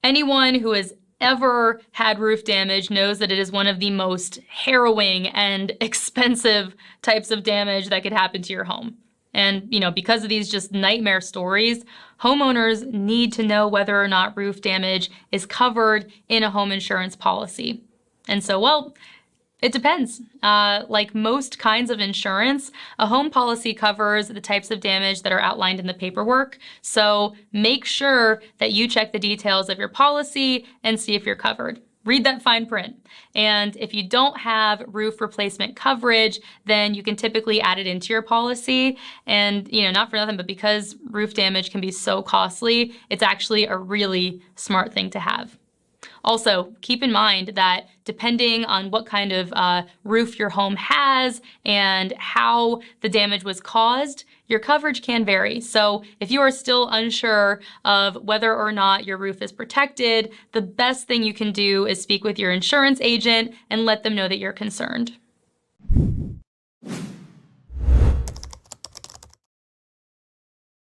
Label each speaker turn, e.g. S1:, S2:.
S1: Anyone who has ever had roof damage knows that it is one of the most harrowing and expensive types of damage that could happen to your home. And, because of these just nightmare stories, homeowners need to know whether or not roof damage is covered in a home insurance policy. And so, well, it depends. Like most kinds of insurance, a home policy covers the types of damage that are outlined in the paperwork. So make sure that you check the details of your policy and see if you're covered. Read that fine print. And if you don't have roof replacement coverage, then you can typically add it into your policy. And, not for nothing, but because roof damage can be so costly, it's actually a really smart thing to have. Also, keep in mind that depending on what kind of roof your home has and how the damage was caused, your coverage can vary. So if you are still unsure of whether or not your roof is protected, the best thing you can do is speak with your insurance agent and let them know that you're concerned.